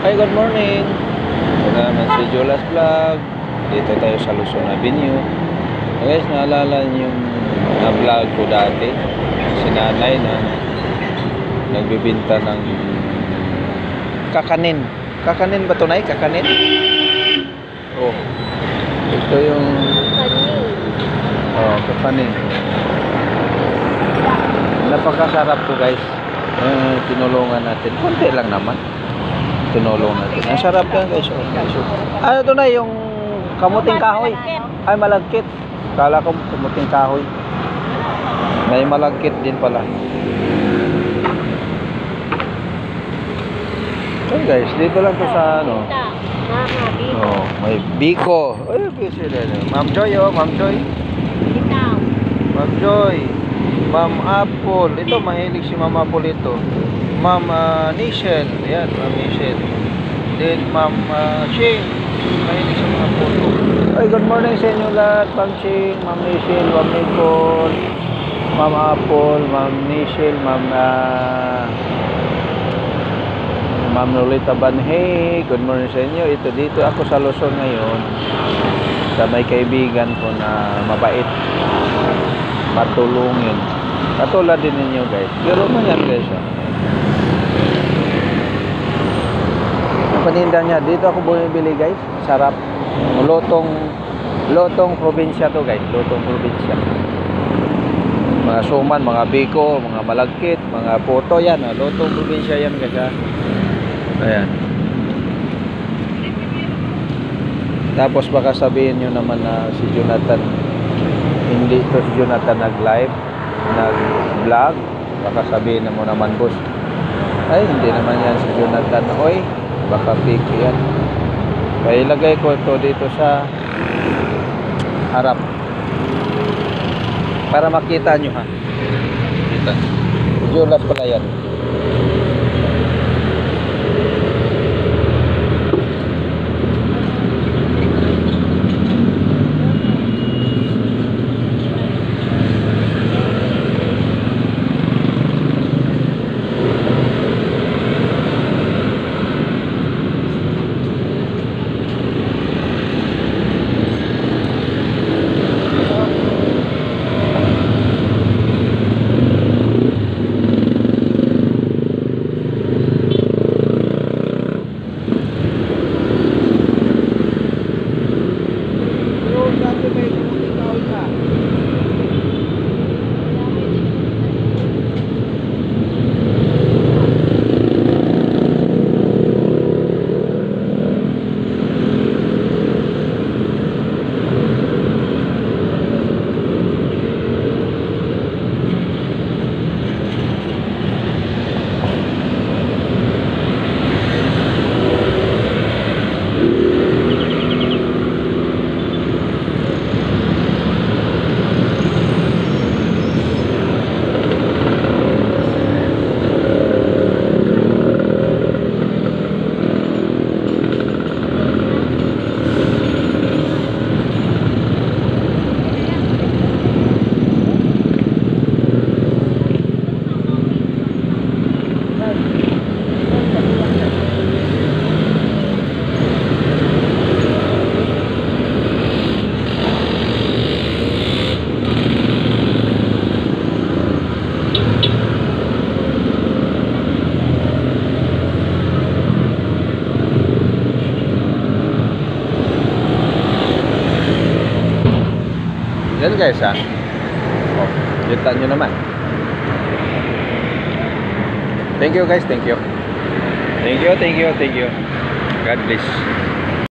Hi, good morning. Ito naman si Jolas Vlog. Dito tayo sa Luzon Avenue. Guys, naalala niyo yung na-vlog ko dati? Si nanay na nagbibinta ng kakanin. Kakanin ba ito, Nay? Kakanin? Oh. Ito yung kakanin. Napakasarap to, guys. Tinulungan natin. Konti lang naman. Tinulong natin. Ang sarap yan, guys. Ano ito na yung kamuting kahoy? Ay, malagkit. Kala ko kamuting kahoy. May malagkit din pala. So guys, dito lang to sa ano. Oh, may biko. Ay, busy din. Ma'am Joy, oh, Ma'am Joy. Ma'am Joy. Ma'am Apple. Ito, mahilig si Ma'am Apple ito. Ma'am Nichelle. Ayan, Ma'am Nichelle. Then, Ma'am Ching. Mahilig sa mga photo. Ay, good morning sa inyo lahat. Ma'am Ching, Ma'am Nichelle, Ma'am Nicole, Ma'am Apple, Ma'am Nichelle, Ma'am Lolita Banhay. Good morning sa inyo. Ito dito ako sa Luzon ngayon. Sa may kaibigan ko na mabait. Matulungin. Katulad din ninyo, guys. Pero mo yan, guys. Paninda niya. Dito ako bumibili, guys. Sarap. Lotong probinsya to, guys. Lotong probinsya. Mga suman, mga biko, mga malagkit, mga puto yan. Lotong probinsya yan, guys. Ayan. Tapos baka sabihin nyo naman na si Jonathan, hindi to si Jonathan nag-live, nag-vlog. Baka sabihin mo naman, boss, ay hindi naman yan si Jonathan. Oy, baka fake yan. Kaya ilagay ko ito dito sa harap para makita nyo, ha. Kita Jolas pala yan. Yan, guys, ha. Oh, kita nyo naman. Thank you, guys. Thank you. Thank you. God bless.